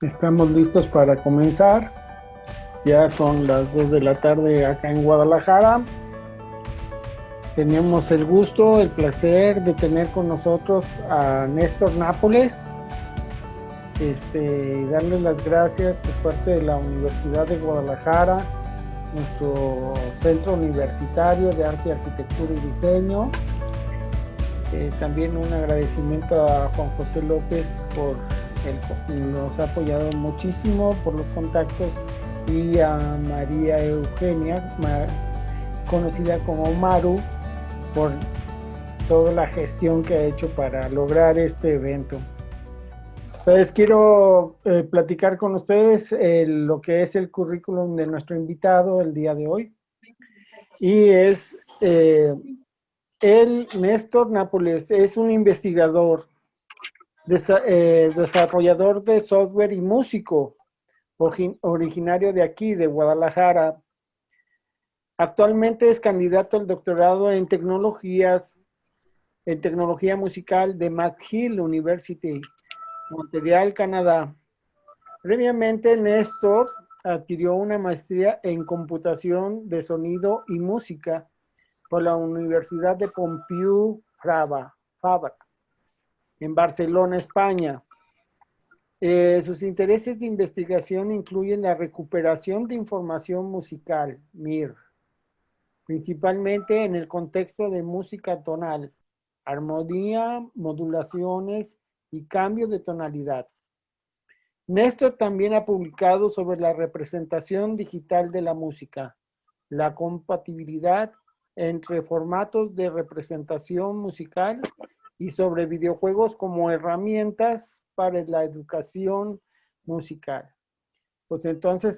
Estamos listos para comenzar. Ya son las 2 de la tarde acá en Guadalajara. Tenemos el gusto, el placer de tener con nosotros a Néstor Nápoles. Darle las gracias por parte de la Universidad de Guadalajara, nuestro Centro Universitario de Arte, Arquitectura y Diseño. También un agradecimiento a Juan José López nos ha apoyado muchísimo por los contactos, y a María Eugenia, conocida como Maru, por toda la gestión que ha hecho para lograr este evento. Entonces quiero platicar con ustedes lo que es el currículum de nuestro invitado el día de hoy. Y es Néstor Nápoles, es un investigador, desarrollador de software y músico, originario de aquí, de Guadalajara. Actualmente es candidato al doctorado en tecnología musical de McGill University, Montreal, Canadá. Previamente, Néstor adquirió una maestría en computación de sonido y música por la Universidad de Pompeu Fabra, en Barcelona, España. Sus intereses de investigación incluyen la recuperación de información musical, MIR, principalmente en el contexto de música tonal, armonía, modulaciones y cambio de tonalidad. Néstor también ha publicado sobre la representación digital de la música, la compatibilidad entre formatos de representación musical y sobre videojuegos como herramientas para la educación musical. Pues entonces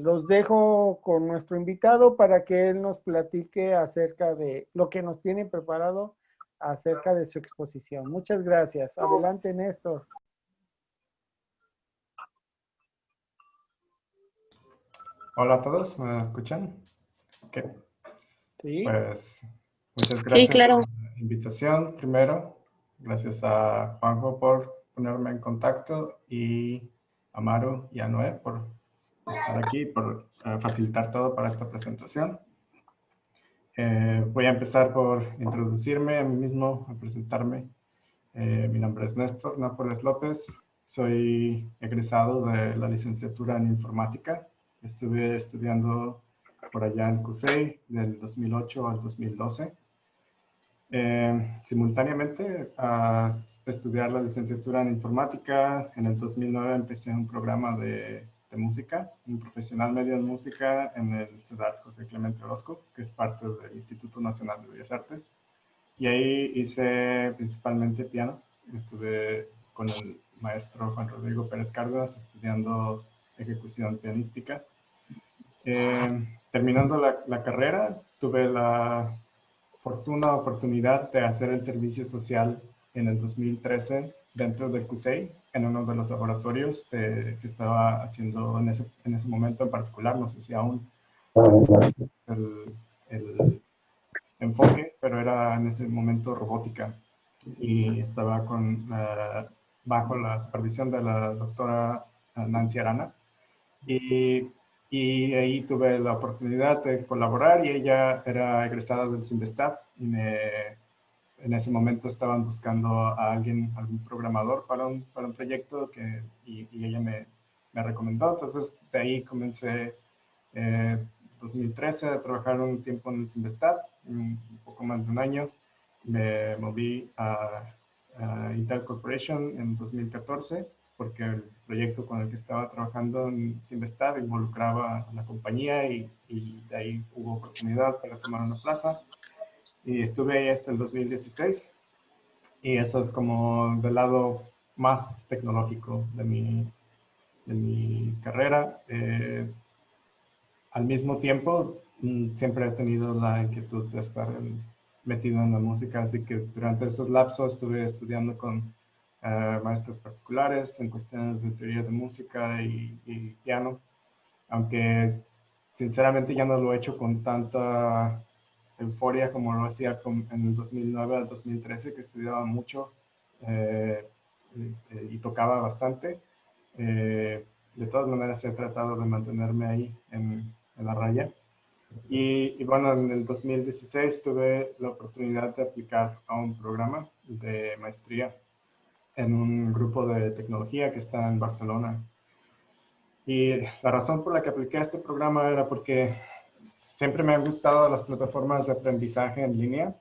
los dejo con nuestro invitado para que él nos platique acerca de lo que nos tiene preparado acerca de su exposición. Muchas gracias. Adelante, Néstor. Hola a todos, ¿me escuchan? Ok, ¿Sí? pues muchas Sí, gracias claro. por la invitación primero. Gracias a Juanjo por ponerme en contacto y a Maru y a Noé por estar aquí, por facilitar todo para esta presentación. Voy a empezar por introducirme a mí mismo, a presentarme. Mi nombre es Néstor Nápoles López. Soy egresado de la licenciatura en informática. Estuve estudiando por allá en CUSEI del 2008 al 2012. Simultáneamente a estudiar la licenciatura en informática, en el 2009 empecé un programa de música, un profesional medio en música en el CEDAR José Clemente Orozco, que es parte del Instituto Nacional de Bellas Artes. Y ahí hice principalmente piano. Estuve con el maestro Juan Rodrigo Pérez Cárdenas estudiando ejecución pianística. Terminando la carrera, tuve la oportunidad de hacer el servicio social en el 2013 dentro del CUSEI, en uno de los laboratorios que estaba haciendo en ese momento en particular, no sé si aún el enfoque, pero era en ese momento robótica y estaba bajo la supervisión de la doctora Nancy Arana. Y ahí tuve la oportunidad de colaborar y ella era egresada del CIMBESTAB y en ese momento estaban buscando a algún programador para un proyecto y ella me recomendó. Entonces de ahí comencé 2013 a trabajar un tiempo en el CIMBESTAB, un poco más de un año. Me moví a Intel Corporation en 2014 porque el proyecto con el que estaba trabajando en CIMBESTAB involucraba a la compañía y de ahí hubo oportunidad para tomar una plaza. Y estuve ahí hasta el 2016 y eso es como del lado más tecnológico de mi carrera. Al mismo tiempo, siempre he tenido la inquietud de estar metido en la música, así que durante esos lapsos estuve estudiando con maestros particulares en cuestiones de teoría de música y piano, aunque sinceramente ya no lo he hecho con tanta euforia como lo hacía en el 2009 al 2013, que estudiaba mucho y tocaba bastante. de todas maneras he tratado de mantenerme ahí en la raya. Y bueno, en el 2016 tuve la oportunidad de aplicar a un programa de maestría en un grupo de tecnología que está en Barcelona. Y la razón por la que apliqué a este programa era porque siempre me han gustado las plataformas de aprendizaje en línea.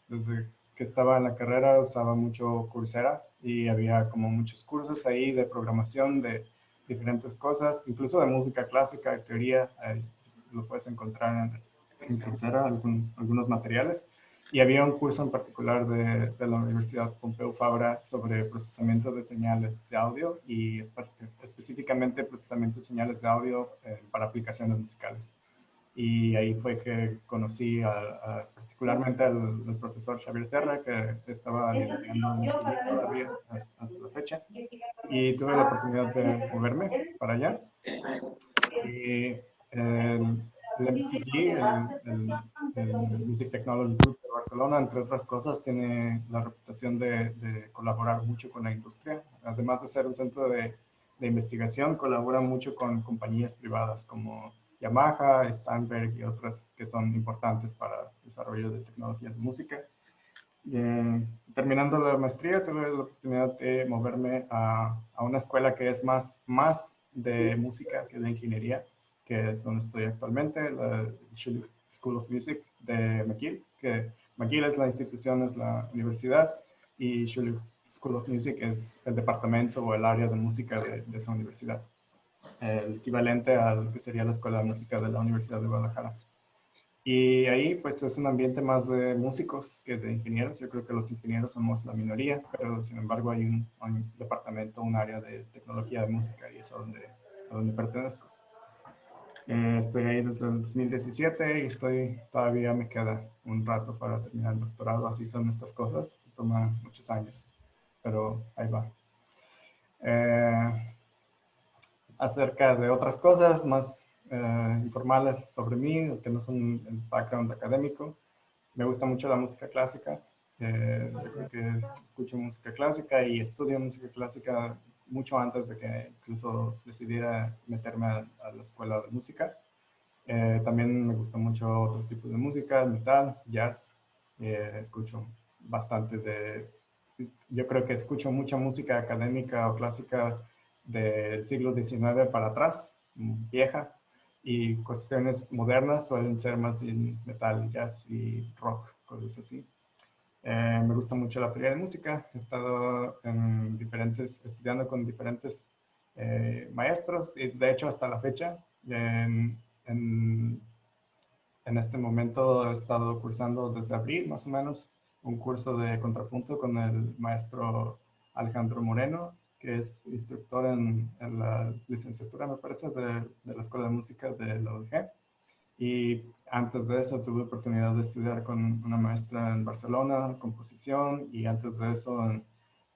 Desde que estaba en la carrera usaba mucho Coursera y había como muchos cursos ahí de programación, de diferentes cosas, incluso de música clásica, de teoría. Lo puedes encontrar en Coursera, algunos materiales. Y había un curso en particular de la Universidad Pompeu Fabra sobre procesamiento de señales de audio y específicamente procesamiento de señales de audio para aplicaciones musicales. Y ahí fue que conocí particularmente al profesor Xavier Serra, que estaba liderando en Chile todavía hasta la fecha. Y tuve la oportunidad de moverme para allá. Y el MTG, el Music Technology Group de Barcelona, entre otras cosas, tiene la reputación de colaborar mucho con la industria. Además de ser un centro de investigación, colabora mucho con compañías privadas como Yamaha, Steinberg y otras que son importantes para el desarrollo de tecnologías de música. Terminando la maestría, tuve la oportunidad de moverme a una escuela que es más de música que de ingeniería, que es donde estoy actualmente, la Schulich School of Music de McGill, que McGill es la institución, es la universidad, y Schulich School of Music es el departamento o el área de música de esa universidad, el equivalente a lo que sería la Escuela de Música de la Universidad de Guadalajara. Y ahí pues es un ambiente más de músicos que de ingenieros. Yo creo que los ingenieros somos la minoría, pero sin embargo hay un departamento, un área de tecnología de música y es a donde pertenezco. Estoy ahí desde el 2017 y todavía me queda un rato para terminar el doctorado. Así son estas cosas, toma muchos años, pero ahí va. Acerca de otras cosas más informales sobre mí, que no son el background académico. Me gusta mucho la música clásica. Yo creo que escucho música clásica y estudio música clásica mucho antes de que incluso decidiera meterme a la escuela de música. También me gusta mucho otros tipos de música, metal, jazz. Escucho bastante yo creo que escucho mucha música académica o clásica del siglo XIX para atrás, vieja, y cuestiones modernas suelen ser más bien metal, jazz y rock, cosas así. Me gusta mucho la teoría de música. He estado estudiando con diferentes maestros y de hecho hasta la fecha. En, en este momento he estado cursando desde abril más o menos un curso de contrapunto con el maestro Alejandro Moreno, que es instructor en la licenciatura, me parece, de la Escuela de Música de la UDG. Y antes de eso tuve oportunidad de estudiar con una maestra en Barcelona, composición, y antes de eso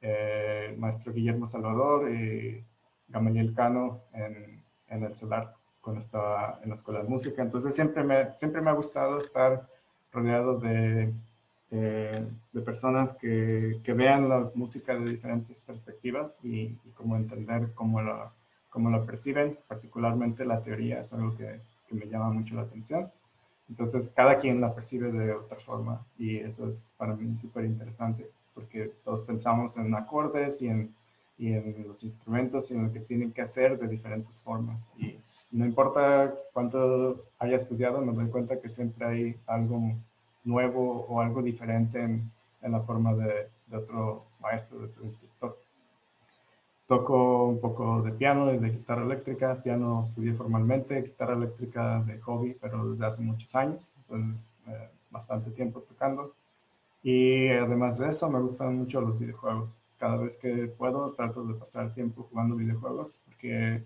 el maestro Guillermo Salvador y Gamaliel Cano en el CELAR, cuando estaba en la Escuela de Música. Entonces siempre me ha gustado estar rodeado de personas que vean la música de diferentes perspectivas y cómo entender cómo la perciben, particularmente la teoría, es algo que me llama mucho la atención. Entonces, cada quien la percibe de otra forma y eso es para mí súper interesante porque todos pensamos en acordes y en los instrumentos y en lo que tienen que hacer de diferentes formas. Y no importa cuánto haya estudiado, me doy cuenta que siempre hay algo nuevo o algo diferente en la forma de otro maestro, de otro instructor. Toco un poco de piano y de guitarra eléctrica. Piano estudié formalmente, guitarra eléctrica de hobby, pero desde hace muchos años, entonces bastante tiempo tocando. Y además de eso, me gustan mucho los videojuegos. Cada vez que puedo, trato de pasar tiempo jugando videojuegos porque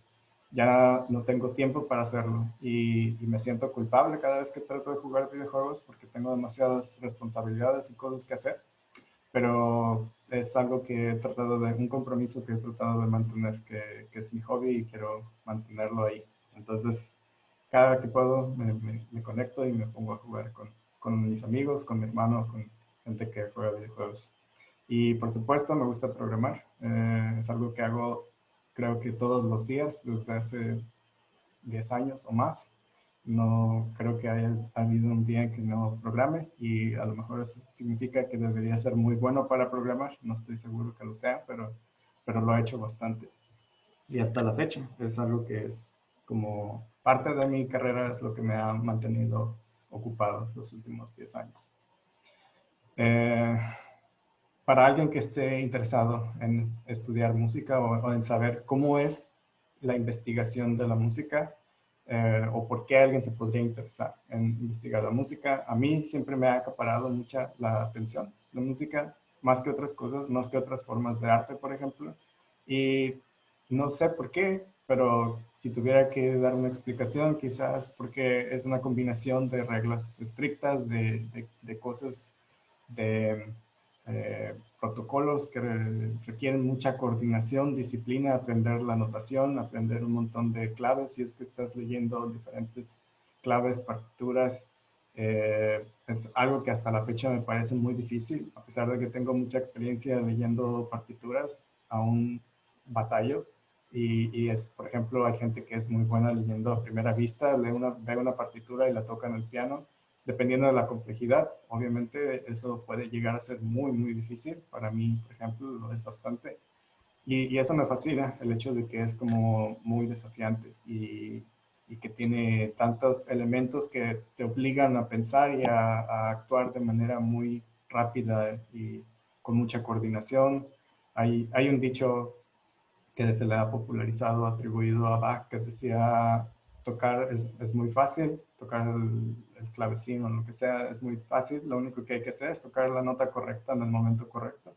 ya no tengo tiempo para hacerlo. Y me siento culpable cada vez que trato de jugar videojuegos porque tengo demasiadas responsabilidades y cosas que hacer. Pero es algo que he tratado un compromiso que he tratado de mantener, que es mi hobby y quiero mantenerlo ahí. Entonces, cada que puedo me conecto y me pongo a jugar con mis amigos, con mi hermano, con gente que juega videojuegos. Y por supuesto me gusta programar. Es algo que hago creo que todos los días desde hace 10 años o más. No creo que haya habido un día en que no programe y a lo mejor eso significa que debería ser muy bueno para programar. No estoy seguro que lo sea, pero lo he hecho bastante. Y hasta la fecha es algo que es como parte de mi carrera, es lo que me ha mantenido ocupado los últimos 10 años. Eh, para alguien que esté interesado en estudiar música o en saber cómo es la investigación de la música, o por qué alguien se podría interesar en investigar la música, a mí siempre me ha acaparado mucha la atención, la música, más que otras cosas, más que otras formas de arte, por ejemplo. Y no sé por qué, pero si tuviera que dar una explicación, quizás porque es una combinación de reglas estrictas, de cosas, de protocolos que requieren mucha coordinación, disciplina, aprender la notación, aprender un montón de claves, si es que estás leyendo diferentes claves, partituras. Es algo que hasta la fecha me parece muy difícil, a pesar de que tengo mucha experiencia leyendo partituras, aún batallo. Y es, por ejemplo, hay gente que es muy buena leyendo a primera vista, ve una partitura y la toca en el piano, dependiendo de la complejidad. Obviamente eso puede llegar a ser muy, muy difícil. Para mí, por ejemplo, lo es bastante. Y eso me fascina, el hecho de que es como muy desafiante y que tiene tantos elementos que te obligan a pensar y a actuar de manera muy rápida y con mucha coordinación. Hay un dicho que se le ha popularizado, atribuido a Bach, que decía, tocar es muy fácil, tocar el clavecín o lo que sea es muy fácil, lo único que hay que hacer es tocar la nota correcta en el momento correcto,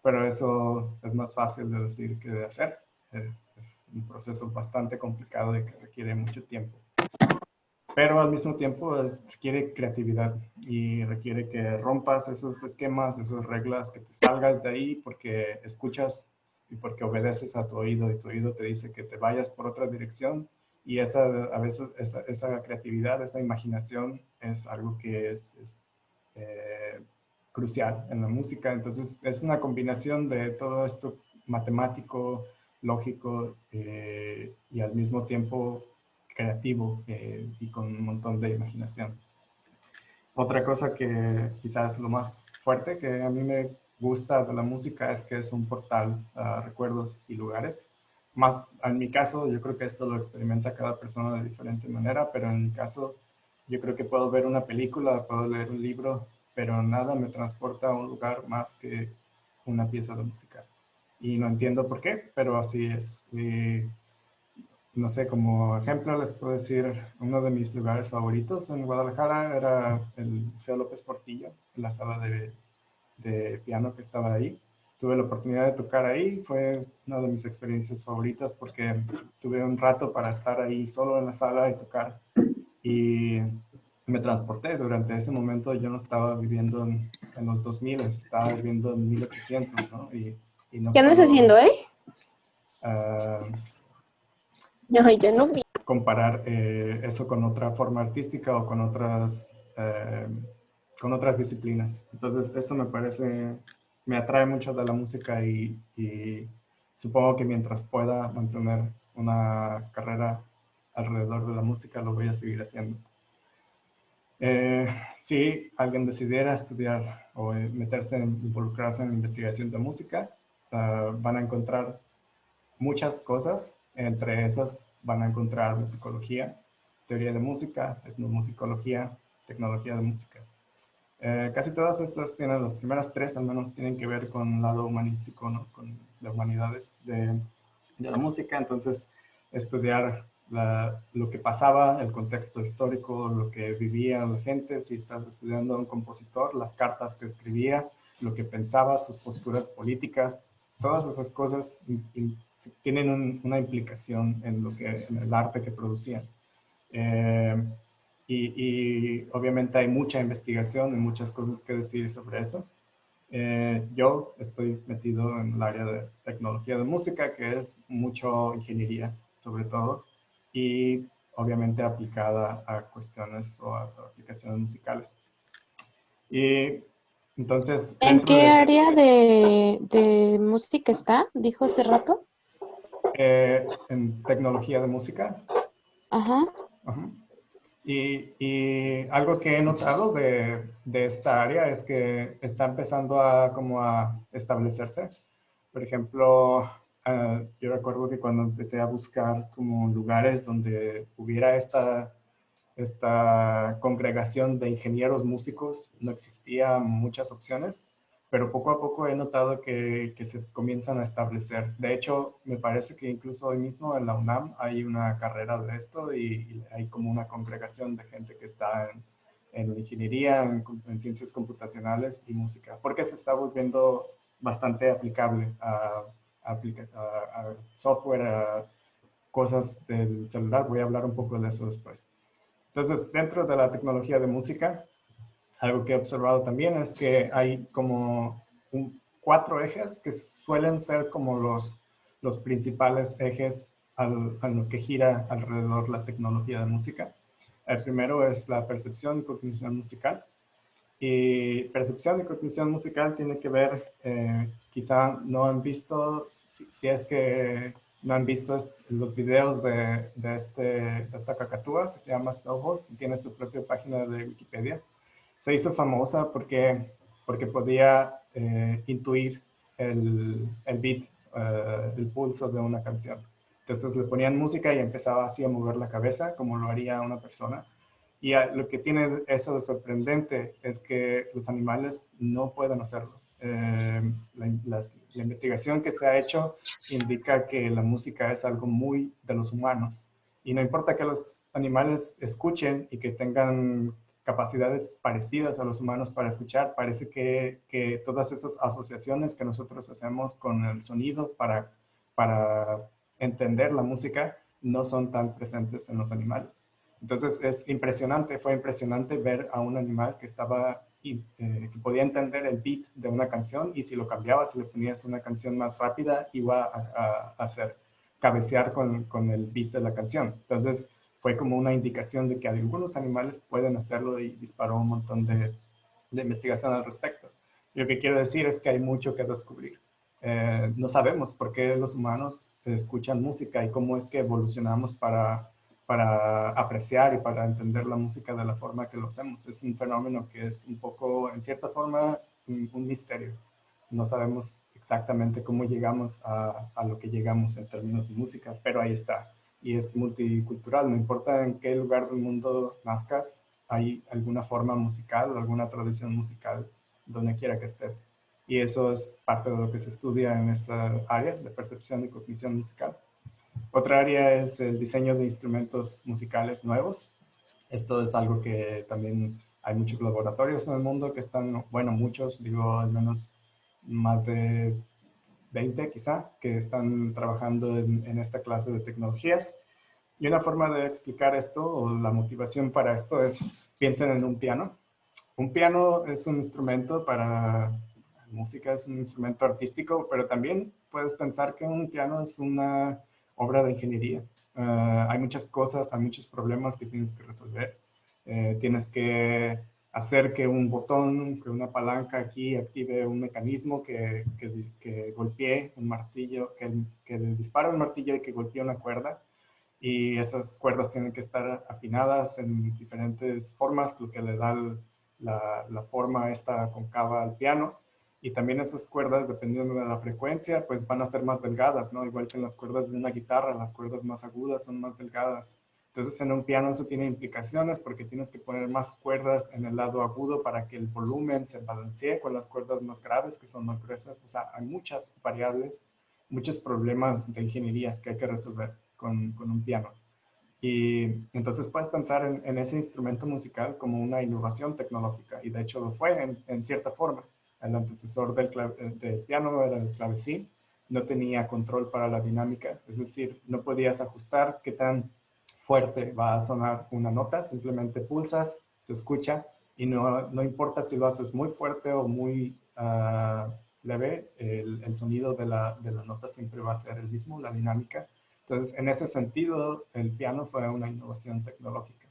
pero eso es más fácil de decir que de hacer. Es un proceso bastante complicado y que requiere mucho tiempo. Pero al mismo tiempo requiere creatividad y requiere que rompas esos esquemas, esas reglas, que te salgas de ahí porque escuchas y porque obedeces a tu oído y tu oído te dice que te vayas por otra dirección, y a veces esa creatividad, esa imaginación es algo que es crucial en la música. Entonces es una combinación de todo esto matemático, lógico, y al mismo tiempo creativo, y con un montón de imaginación. Otra cosa que quizás lo más fuerte que a mí me gusta de la música es que es un portal a recuerdos y lugares. Más en mi caso, yo creo que esto lo experimenta cada persona de diferente manera, pero en mi caso, yo creo que puedo ver una película, puedo leer un libro, pero nada me transporta a un lugar más que una pieza de música. Y no entiendo por qué, pero así es. Y no sé, como ejemplo les puedo decir, uno de mis lugares favoritos en Guadalajara era el Museo López Portillo, en la sala de piano que estaba ahí. Tuve la oportunidad de tocar ahí, fue una de mis experiencias favoritas porque tuve un rato para estar ahí solo en la sala y tocar. Y me transporté. Durante ese momento yo no estaba viviendo en los 2000, estaba viviendo en 1800, ¿no? Y no ¿Qué andas puedo haciendo, uh, No, yo no vi. comparar eso con otra forma artística o con otras disciplinas. Entonces, eso me parece, me atrae mucho de la música y supongo que mientras pueda mantener una carrera alrededor de la música, lo voy a seguir haciendo. Si alguien decidiera estudiar o involucrarse en la investigación de música, van a encontrar muchas cosas. Entre esas van a encontrar musicología, teoría de música, etnomusicología, tecnología de música. Casi todas estas tienen, las primeras tres al menos, tienen que ver con el lado humanístico, ¿no? Con las humanidades de la música. Entonces, estudiar lo que pasaba, el contexto histórico, lo que vivía la gente, si estás estudiando a un compositor, las cartas que escribía, lo que pensaba, sus posturas políticas, todas esas cosas tienen una implicación en el arte que producían. Y obviamente hay mucha investigación y muchas cosas que decir sobre eso. Yo estoy metido en el área de tecnología de música, que es mucho ingeniería, sobre todo, y obviamente aplicada a cuestiones o a aplicaciones musicales. Y entonces, ¿En dentro qué de área de música está? Dijo hace rato. En tecnología de música. Ajá. Ajá. Y algo que he notado de esta área es que está empezando a como a establecerse. Por ejemplo, yo recuerdo que cuando empecé a buscar como lugares donde hubiera esta congregación de ingenieros músicos, no existían muchas opciones, pero poco a poco he notado que se comienzan a establecer. De hecho, me parece que incluso hoy mismo en la UNAM hay una carrera de esto y hay como una congregación de gente que está en ingeniería, en ciencias computacionales y música, porque se está volviendo bastante aplicable a software, a cosas del celular. Voy a hablar un poco de eso después. Entonces, dentro de la tecnología de música, algo que he observado también es que hay como 4 ejes que suelen ser como los principales ejes a los que gira alrededor la tecnología de música. El primero es la percepción y cognición musical. Y percepción y cognición musical tiene que ver, quizá no han visto, si es que no han visto los videos de esta cacatúa que se llama Snowball, y tiene su propia página de Wikipedia. Se hizo famosa porque podía intuir el beat, el pulso de una canción. Entonces le ponían música y empezaba así a mover la cabeza como lo haría una persona. Y lo que tiene eso de sorprendente es que los animales no pueden hacerlo. La investigación que se ha hecho indica que la música es algo muy de los humanos. Y no importa que los animales escuchen y que tengan capacidades parecidas a los humanos para escuchar, parece que todas esas asociaciones que nosotros hacemos con el sonido para entender la música no son tan presentes en los animales. Entonces fue impresionante ver a un animal que que podía entender el beat de una canción, y si lo cambiabas, si le ponías una canción más rápida, iba a hacer cabecear con el beat de la canción. Entonces fue como una indicación de que algunos animales pueden hacerlo, y disparó un montón de investigación al respecto. Y lo que quiero decir es que hay mucho que descubrir. No sabemos por qué los humanos escuchan música y cómo es que evolucionamos para apreciar y para entender la música de la forma que lo hacemos. Es un fenómeno que es un poco, en cierta forma, un misterio. No sabemos exactamente cómo llegamos a lo que llegamos en términos de música, pero ahí está. Y es multicultural, no importa en qué lugar del mundo nazcas, hay alguna forma musical, alguna tradición musical, donde quiera que estés. Y eso es parte de lo que se estudia en esta área de percepción y cognición musical. Otra área es el diseño de instrumentos musicales nuevos. Esto es algo que también hay muchos laboratorios en el mundo que están, bueno, muchos, digo, al menos más de 20 quizá, que están trabajando en esta clase de tecnologías. Y una forma de explicar esto, o la motivación para esto, es piensen en un piano. Un piano es un instrumento para música, es un instrumento artístico, pero también puedes pensar que un piano es una obra de ingeniería. Hay muchas cosas, hay muchos problemas que tienes que resolver. Tienes que hacer que un botón, que una palanca aquí active un mecanismo que golpee un martillo, que dispara un martillo y que golpee una cuerda. Y esas cuerdas tienen que estar afinadas en diferentes formas, lo que le da la forma esta concava al piano. Y también esas cuerdas, dependiendo de la frecuencia, pues van a ser más delgadas, ¿no? Igual que en las cuerdas de una guitarra, las cuerdas más agudas son más delgadas. Entonces en un piano eso tiene implicaciones porque tienes que poner más cuerdas en el lado agudo para que el volumen se balancee con las cuerdas más graves, que son más gruesas. O sea, hay muchas variables, muchos problemas de ingeniería que hay que resolver con un piano. Y entonces puedes pensar en ese instrumento musical como una innovación tecnológica, y de hecho lo fue en cierta forma. El antecesor del piano era el clavecín, no tenía control para la dinámica, es decir, no podías ajustar qué tan fuerte va a sonar una nota, simplemente pulsas, se escucha, y no importa si lo haces muy fuerte o muy leve, el sonido de la nota siempre va a ser el mismo, la dinámica. Entonces, en ese sentido, el piano fue una innovación tecnológica.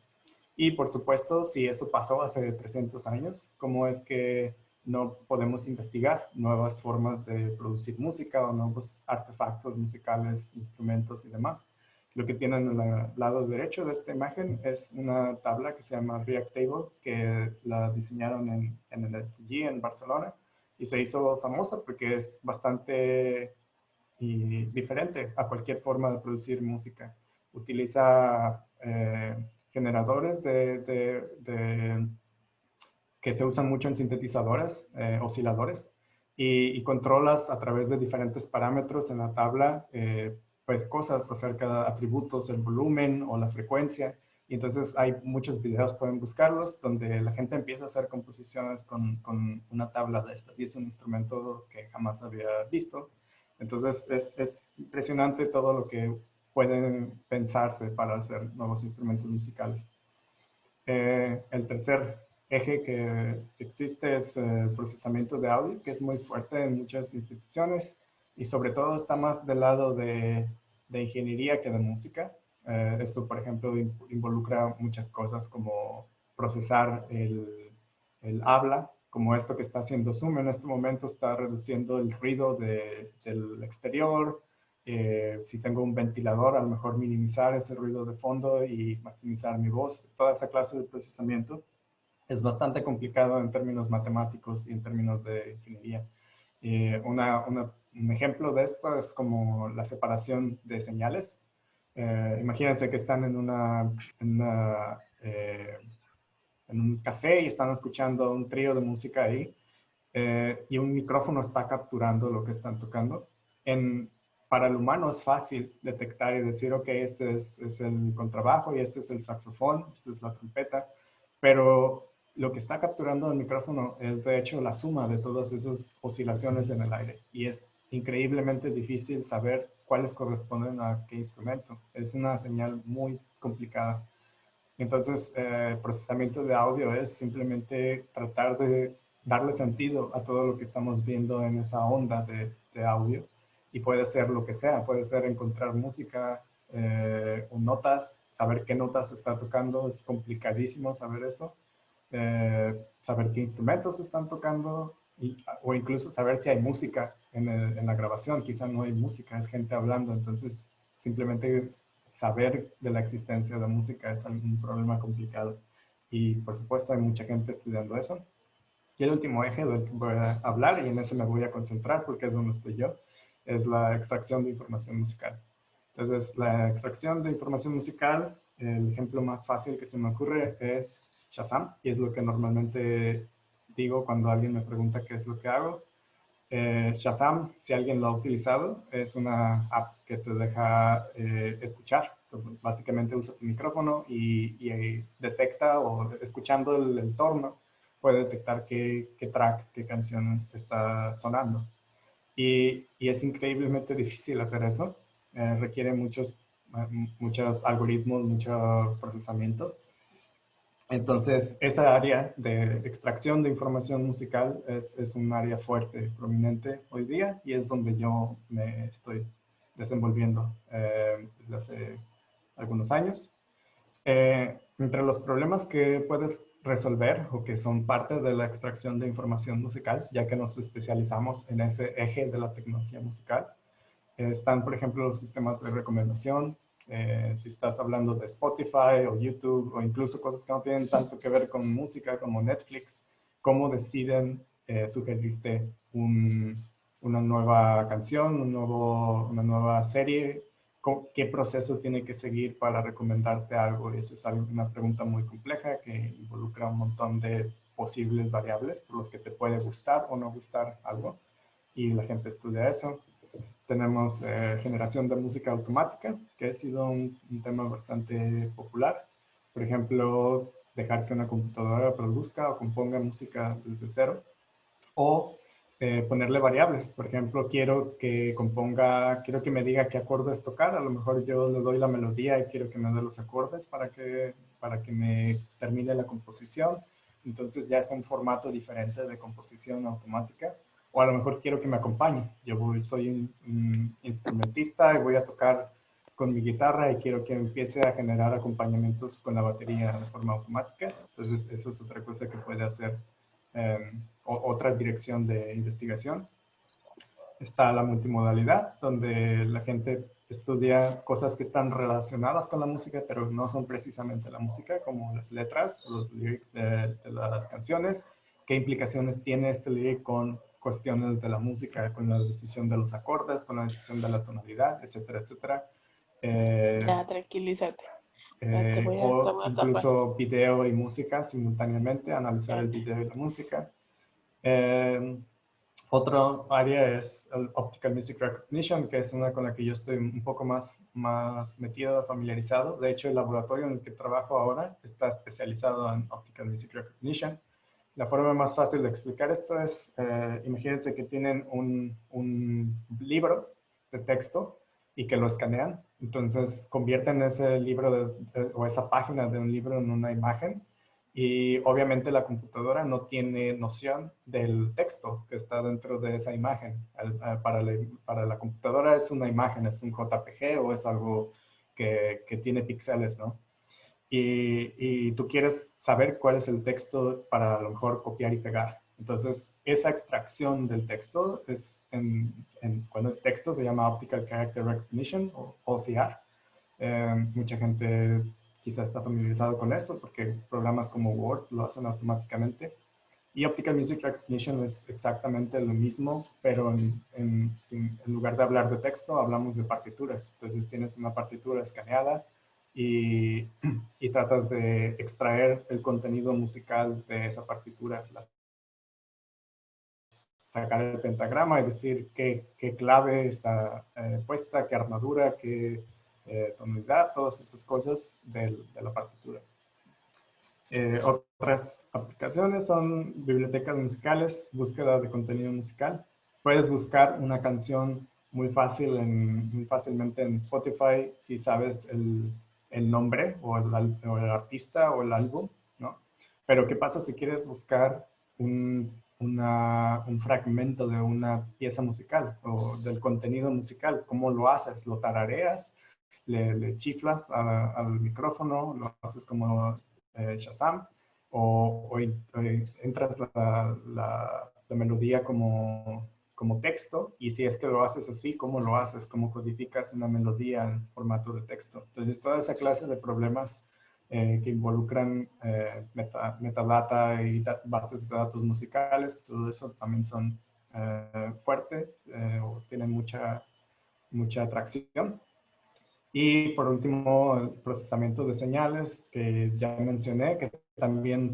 Y por supuesto, si eso pasó hace 300 años, ¿cómo es que no podemos investigar nuevas formas de producir música o nuevos artefactos musicales, instrumentos y demás. Lo que tienen en el lado derecho de esta imagen es una tabla que se llama React Table, que la diseñaron en el FTG en Barcelona y se hizo famosa porque es bastante diferente a cualquier forma de producir música. Utiliza generadores que se usan mucho en sintetizadores, osciladores, y controlas a través de diferentes parámetros en la tabla, pues cosas acerca de atributos, el volumen o la frecuencia. Y entonces hay muchos videos, pueden buscarlos, donde la gente empieza a hacer composiciones con una tabla de estas. Y es un instrumento que jamás había visto. Entonces es impresionante todo lo que pueden pensarse para hacer nuevos instrumentos musicales. El tercer eje que existe es el procesamiento de audio, que es muy fuerte en muchas instituciones y sobre todo está más del lado de ingeniería que de música. Esto, por ejemplo, involucra muchas cosas como procesar el habla, como esto que está haciendo Zoom en este momento, está reduciendo el ruido del exterior. Si tengo un ventilador, a lo mejor minimizar ese ruido de fondo y maximizar mi voz. Toda esa clase de procesamiento es bastante complicado en términos matemáticos y en términos de ingeniería. Un ejemplo de esto es como la separación de señales. Imagínense que están en un café y están escuchando un trío de música ahí y un micrófono está capturando lo que están tocando. Para el humano es fácil detectar y decir, ok, este es el contrabajo y este es el saxofón, esta es la trompeta, pero lo que está capturando el micrófono es de hecho la suma de todas esas oscilaciones en el aire y es increíblemente difícil saber cuáles corresponden a qué instrumento. Es una señal muy complicada. Entonces, procesamiento de audio es simplemente tratar de darle sentido a todo lo que estamos viendo en esa onda de audio. Y puede ser lo que sea, puede ser encontrar música o notas, saber qué notas está tocando, es complicadísimo saber eso. Saber qué instrumentos están tocando o incluso saber si hay música en la grabación. Quizá no hay música, es gente hablando, entonces simplemente saber de la existencia de música es un problema complicado. Y por supuesto hay mucha gente estudiando eso. Y el último eje del que voy a hablar, y en ese me voy a concentrar porque es donde estoy yo, es la extracción de información musical. Entonces, la extracción de información musical, el ejemplo más fácil que se me ocurre es Shazam, y es lo que normalmente digo cuando alguien me pregunta qué es lo que hago. Shazam, si alguien lo ha utilizado, es una app que te deja escuchar. Entonces, básicamente usa tu micrófono y detecta, o escuchando el entorno, puede detectar qué track, qué canción está sonando. Y es increíblemente difícil hacer eso. Requiere muchos algoritmos, mucho procesamiento. Entonces, esa área de extracción de información musical es un área fuerte, prominente hoy día y es donde yo me estoy desenvolviendo desde hace algunos años. Entre los problemas que puedes resolver o que son parte de la extracción de información musical, ya que nos especializamos en ese eje de la tecnología musical, están, por ejemplo, los sistemas de recomendación. Si estás hablando de Spotify o YouTube o incluso cosas que no tienen tanto que ver con música como Netflix, cómo deciden sugerirte una nueva canción, una nueva serie, qué proceso tiene que seguir para recomendarte algo. Eso es una pregunta muy compleja que involucra un montón de posibles variables por los que te puede gustar o no gustar algo. Y la gente estudia eso. Tenemos generación de música automática, que ha sido un tema bastante popular. Por ejemplo, dejar que una computadora produzca o componga música desde cero. O ponerle variables. Por ejemplo, quiero que me diga qué acordes tocar. A lo mejor yo le doy la melodía y quiero que me dé los acordes para que me termine la composición. Entonces ya es un formato diferente de composición automática. O a lo mejor quiero que me acompañe. Soy un instrumentista y voy a tocar con mi guitarra y quiero que empiece a generar acompañamientos con la batería de forma automática. Entonces eso es otra cosa que puede hacer otra dirección de investigación. Está la multimodalidad, donde la gente estudia cosas que están relacionadas con la música, pero no son precisamente la música, como las letras, los lyrics de las canciones. ¿Qué implicaciones tiene este lyric con cuestiones de la música, con la decisión de los acordes, con la decisión de la tonalidad, etcétera, etcétera? Ya, tranquilízate. Ya te voy a O tapar. incluso video y música simultáneamente, analizar el Ya. video y la música. Otro área es el Optical Music Recognition, que es una con la que yo estoy un poco más metido, familiarizado. De hecho, el laboratorio en el que trabajo ahora está especializado en Optical Music Recognition. La forma más fácil de explicar esto es, imagínense que tienen un libro de texto y que lo escanean. Entonces, convierten ese libro o esa página de un libro en una imagen. Y obviamente la computadora no tiene noción del texto que está dentro de esa imagen. Para la computadora es una imagen, es un JPG o es algo que tiene píxeles, ¿no? Y tú quieres saber cuál es el texto para a lo mejor copiar y pegar. Entonces, esa extracción del texto, cuando es texto, se llama Optical Character Recognition o OCR. Mucha gente quizás está familiarizado con eso porque programas como Word lo hacen automáticamente. Y Optical Music Recognition es exactamente lo mismo, pero en lugar de hablar de texto, hablamos de partituras. Entonces tienes una partitura escaneada y tratas de extraer el contenido musical de esa partitura. Sacar el pentagrama y decir qué clave está puesta, qué armadura, qué tonalidad, todas esas cosas de la partitura. Otras aplicaciones son bibliotecas musicales, búsqueda de contenido musical. Puedes buscar una canción muy fácilmente en Spotify si sabes el nombre o el artista o el álbum, ¿no? Pero ¿qué pasa si quieres buscar un fragmento de una pieza musical o del contenido musical? ¿Cómo lo haces? ¿Lo tarareas? ¿Le chiflas al micrófono? ¿Lo haces como Shazam? ¿O entras la melodía como texto? Y si es que lo haces así, ¿cómo lo haces? ¿Cómo codificas una melodía en formato de texto? Entonces, toda esa clase de problemas que involucran metadata y bases de datos musicales, todo eso también son fuertes o tienen mucha atracción. Y por último, el procesamiento de señales, que ya mencioné, que también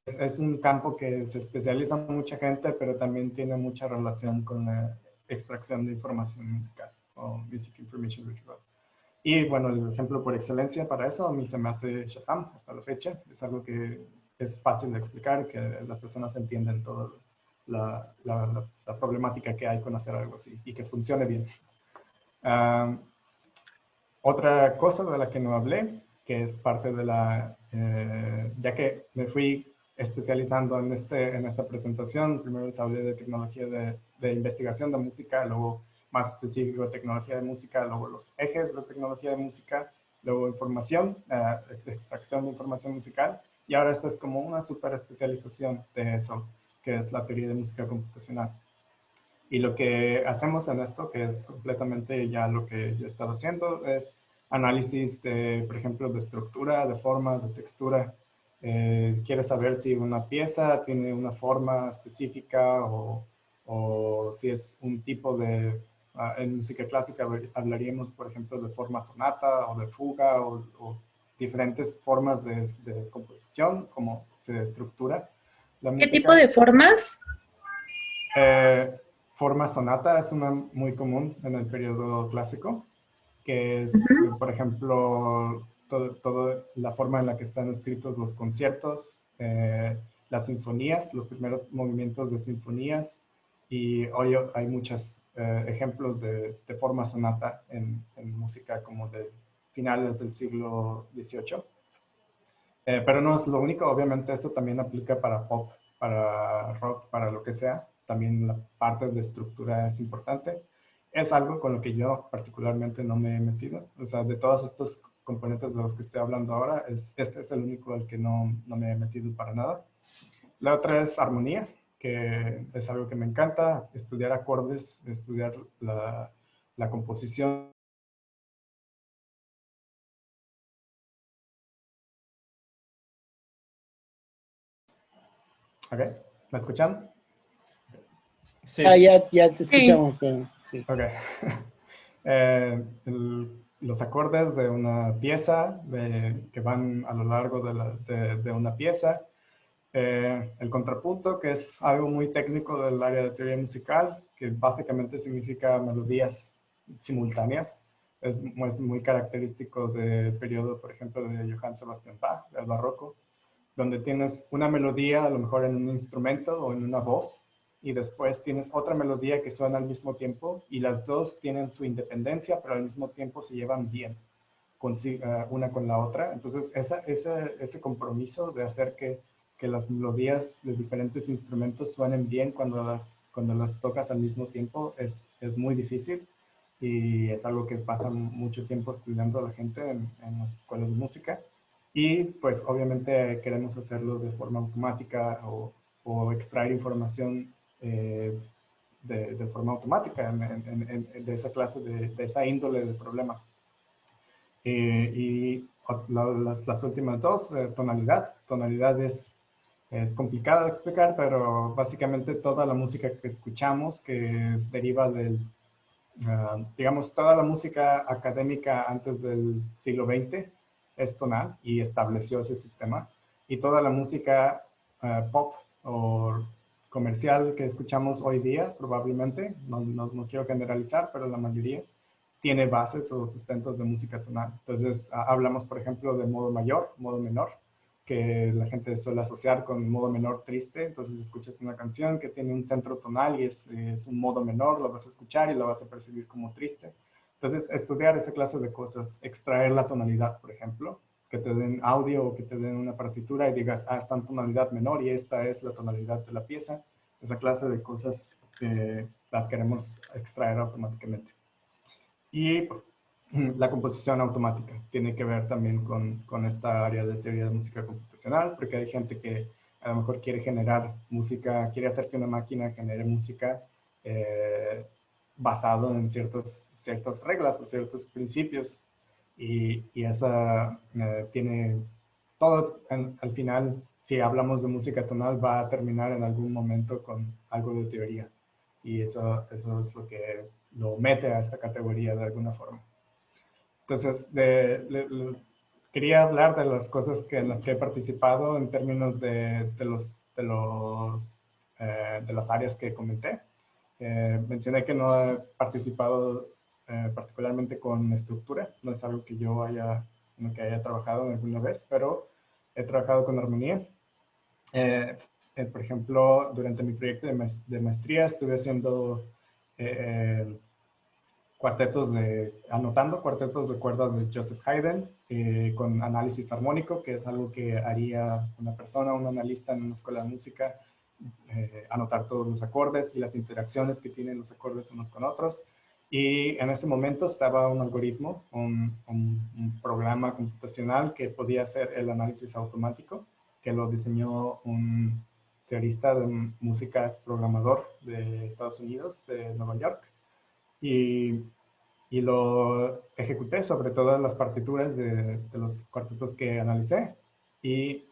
es un campo que se especializa mucha gente, pero también tiene mucha relación con la extracción de información musical o Music Information Retrieval. Y bueno, el ejemplo por excelencia para eso a mí se me hace Shazam hasta la fecha. Es algo que es fácil de explicar, que las personas entienden toda la problemática que hay con hacer algo así y que funcione bien. Otra cosa de la que no hablé, que es parte de ya que me fui especializando en esta presentación, primero les hablé de tecnología de investigación de música, luego más específico de tecnología de música, luego los ejes de tecnología de música, luego información, extracción de información musical, y ahora esta es como una super especialización de eso, que es la teoría de música computacional. Y lo que hacemos en esto, que es completamente ya lo que yo he estado haciendo, es análisis de, por ejemplo, de estructura, de forma, de textura. Quieres saber si una pieza tiene una forma específica o si es un tipo de... en música clásica hablaríamos, por ejemplo, de forma sonata o de fuga o diferentes formas de composición, como se estructura la música. ¿Qué tipo de formas? Forma sonata es una muy común en el periodo clásico, que es, por ejemplo, toda la forma en la que están escritos los conciertos, las sinfonías, los primeros movimientos de sinfonías, y hoy hay muchos ejemplos de forma sonata en música como de finales del siglo XVIII. Pero no es lo único, obviamente esto también aplica para pop, para rock, para lo que sea. También la parte de estructura es importante. Es algo con lo que yo particularmente no me he metido. O sea, de todos estos componentes de los que estoy hablando ahora, este es el único al que no me he metido para nada. La otra es armonía, que es algo que me encanta, estudiar acordes, estudiar la composición. ¿Ok? ¿Me escuchan? Sí. Ya te escuchamos, pero sí. Ok. Los acordes de una pieza que van a lo largo de una pieza. El contrapunto, que es algo muy técnico del área de teoría musical, que básicamente significa melodías simultáneas. Es muy característico del periodo, por ejemplo, de Johann Sebastian Bach, del barroco, donde tienes una melodía a lo mejor en un instrumento o en una voz, y después tienes otra melodía que suena al mismo tiempo, y las dos tienen su independencia, pero al mismo tiempo se llevan bien una con la otra. Entonces, ese compromiso de hacer que las melodías de diferentes instrumentos suenen bien cuando las tocas al mismo tiempo es muy difícil, y es algo que pasa mucho tiempo estudiando a la gente en las escuelas de música. Y pues obviamente queremos hacerlo de forma automática o extraer información de forma automática de esa clase, de esa índole de problemas. Y las últimas dos, tonalidad. Tonalidad es complicado de explicar, pero básicamente toda la música que escuchamos que deriva digamos, toda la música académica antes del siglo XX es tonal y estableció ese sistema. Y toda la música pop o comercial que escuchamos hoy día, probablemente, no quiero generalizar, pero la mayoría, tiene bases o sustentos de música tonal. Entonces, hablamos, por ejemplo, de modo mayor, modo menor, que la gente suele asociar con modo menor triste. Entonces, escuchas una canción que tiene un centro tonal y es un modo menor, lo vas a escuchar y lo vas a percibir como triste. Entonces, estudiar esa clase de cosas, extraer la tonalidad, por ejemplo, que te den audio o que te den una partitura y digas, está en tonalidad menor y esta es la tonalidad de la pieza. Esa clase de cosas las queremos extraer automáticamente. Y la composición automática tiene que ver también con esta área de teoría de música computacional, porque hay gente que a lo mejor quiere generar música, quiere hacer que una máquina genere música basado en ciertas reglas o ciertos principios. Y esa tiene todo, al final, si hablamos de música tonal, va a terminar en algún momento con algo de teoría. Y eso es lo que lo mete a esta categoría de alguna forma. Entonces, quería hablar de las cosas en las que he participado en términos de las áreas que comenté. Mencioné que no he participado particularmente con estructura, no es algo que yo en lo que haya trabajado alguna vez, pero he trabajado con armonía. Por ejemplo, durante mi proyecto de maestría estuve haciendo anotando cuartetos de cuerdas de Joseph Haydn con análisis armónico, que es algo que haría una persona, un analista en una escuela de música, anotar todos los acordes y las interacciones que tienen los acordes unos con otros. Y en ese momento estaba un algoritmo, un programa computacional que podía hacer el análisis automático, que lo diseñó un teorista de música programador de Estados Unidos, de Nueva York. Y lo ejecuté sobre todas las partituras de los cuartetos que analicé. Y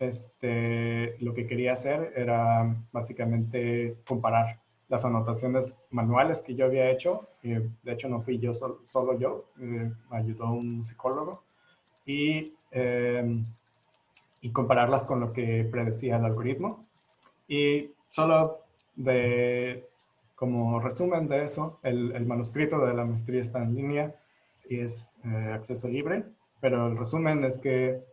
lo que quería hacer era básicamente comparar las anotaciones manuales que yo había hecho. De hecho, no fui yo solo yo, me ayudó un psicólogo. Y compararlas con lo que predecía el algoritmo. Y solo como resumen de eso, el manuscrito de la maestría está en línea y es acceso libre, pero el resumen es que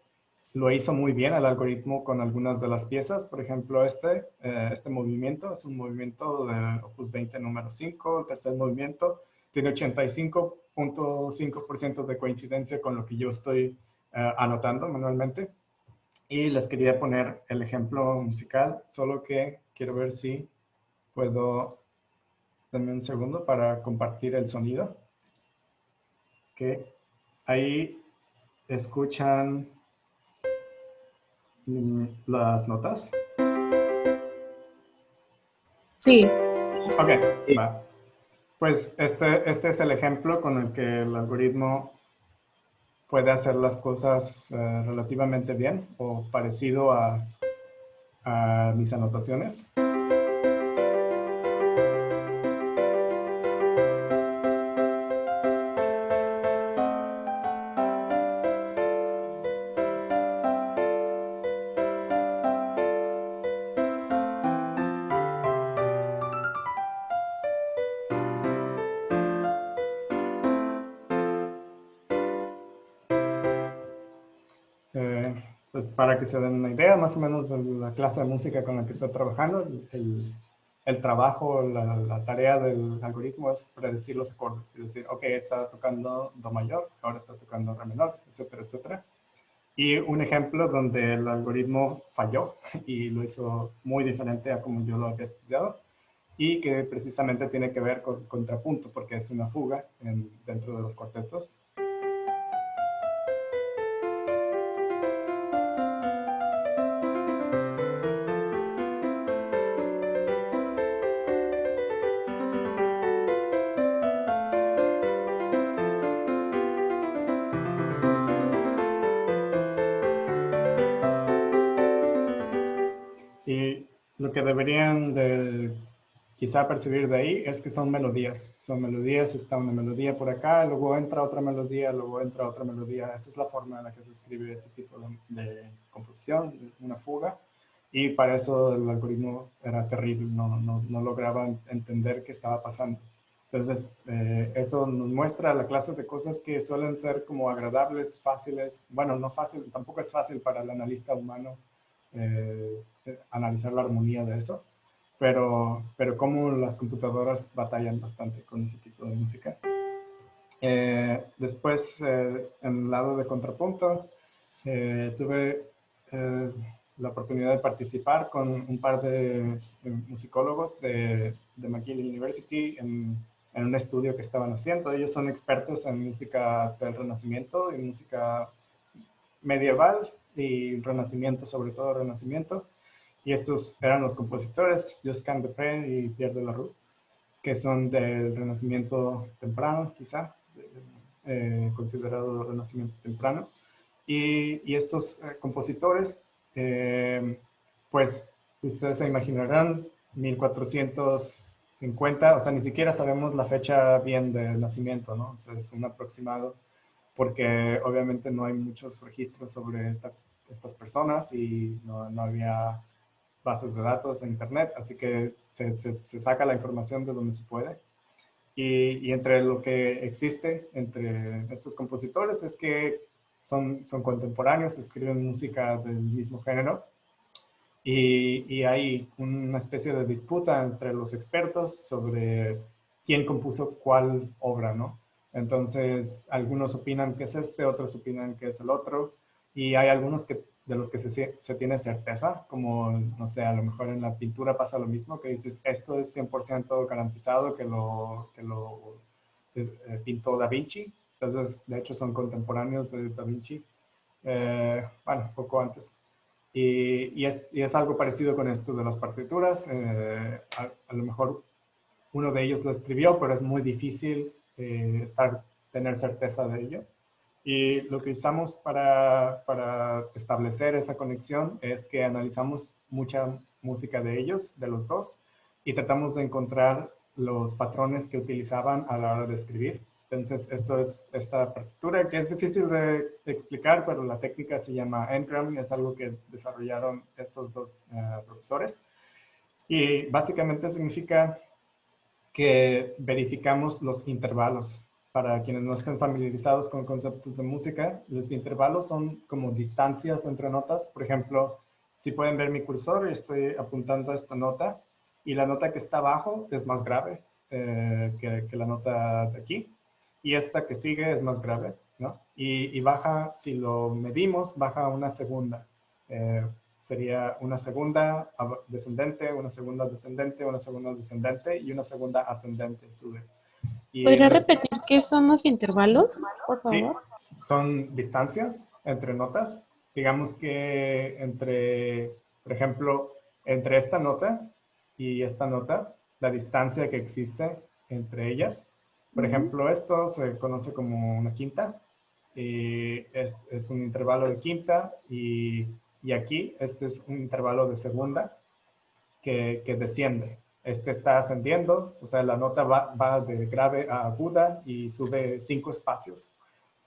lo hizo muy bien el algoritmo con algunas de las piezas. Por ejemplo, este movimiento es un movimiento de Opus 20 número 5, el tercer movimiento. Tiene 85.5% de coincidencia con lo que yo estoy anotando manualmente. Y les quería poner el ejemplo musical, solo que quiero ver si puedo. Dame un segundo para compartir el sonido. Que ahí escuchan las notas. Sí. Ok, va. Pues este es el ejemplo con el que el algoritmo puede hacer las cosas relativamente bien o parecido a mis anotaciones. Pues para que se den una idea más o menos de la clase de música con la que está trabajando, el trabajo, la tarea del algoritmo es predecir los acordes y decir, ok, está tocando do mayor, ahora está tocando re menor, etcétera, etcétera. Y un ejemplo donde el algoritmo falló y lo hizo muy diferente a como yo lo había estudiado y que precisamente tiene que ver con contrapunto porque es una fuga dentro de los cuartetos. Y lo que deberían de quizá percibir de ahí es que son melodías. Son melodías, está una melodía por acá, luego entra otra melodía, luego entra otra melodía. Esa es la forma en la que se escribe ese tipo de composición, una fuga. Y para eso el algoritmo era terrible, no lograba entender qué estaba pasando. Entonces, eso nos muestra la clase de cosas que suelen ser como agradables, fáciles. Bueno, no fácil, tampoco es fácil para el analista humano analizar la armonía de eso, pero como las computadoras batallan bastante con ese tipo de música. Después, en el lado de contrapunto, tuve la oportunidad de participar con un par de musicólogos de McGill University en un estudio que estaban haciendo. Ellos son expertos en música del Renacimiento y música medieval y Renacimiento, sobre todo Renacimiento. Y estos eran los compositores, Josquin des Prez y Pierre de la Rue, que son del Renacimiento temprano, quizá, considerado Renacimiento temprano. Y estos compositores, pues ustedes se imaginarán, 1450, o sea, ni siquiera sabemos la fecha bien del nacimiento, ¿no? O sea, es un aproximado, porque obviamente no hay muchos registros sobre estas personas y no había bases de datos en internet, así que se saca la información de donde se puede. Y entre lo que existe entre estos compositores es que son contemporáneos, escriben música del mismo género y hay una especie de disputa entre los expertos sobre quién compuso cuál obra, ¿no? Entonces, algunos opinan que es este, otros opinan que es el otro, y hay algunos de los que se tiene certeza, como, no sé, a lo mejor en la pintura pasa lo mismo, que dices, esto es 100% garantizado que lo pintó Da Vinci. Entonces, de hecho, son contemporáneos de Da Vinci. Bueno, poco antes. Y es algo parecido con esto de las partituras. A lo mejor uno de ellos lo escribió, pero es muy difícil tener certeza de ello. Y lo que usamos para establecer esa conexión es que analizamos mucha música de ellos, de los dos, y tratamos de encontrar los patrones que utilizaban a la hora de escribir. Entonces, esto es esta partitura que es difícil de explicar, pero la técnica se llama Ngram y es algo que desarrollaron estos dos profesores. Y básicamente significa que verificamos los intervalos. Para quienes no estén familiarizados con conceptos de música, los intervalos son como distancias entre notas. Por ejemplo, si pueden ver mi cursor, estoy apuntando a esta nota y la nota que está abajo es más grave que la nota de aquí. Y esta que sigue es más grave, ¿no? Y baja, si lo medimos, baja una segunda. Sería una segunda descendente, una segunda descendente, una segunda descendente y una segunda ascendente, sube. ¿Podría repetir qué son los intervalos, por Sí, favor? son distancias entre notas. Digamos que por ejemplo, entre esta nota y esta nota, la distancia que existe entre ellas. Por ejemplo, esto se conoce como una quinta, y es un intervalo de quinta, y aquí este es un intervalo de segunda que desciende. Este está ascendiendo, o sea, la nota va de grave a aguda y sube 5 espacios.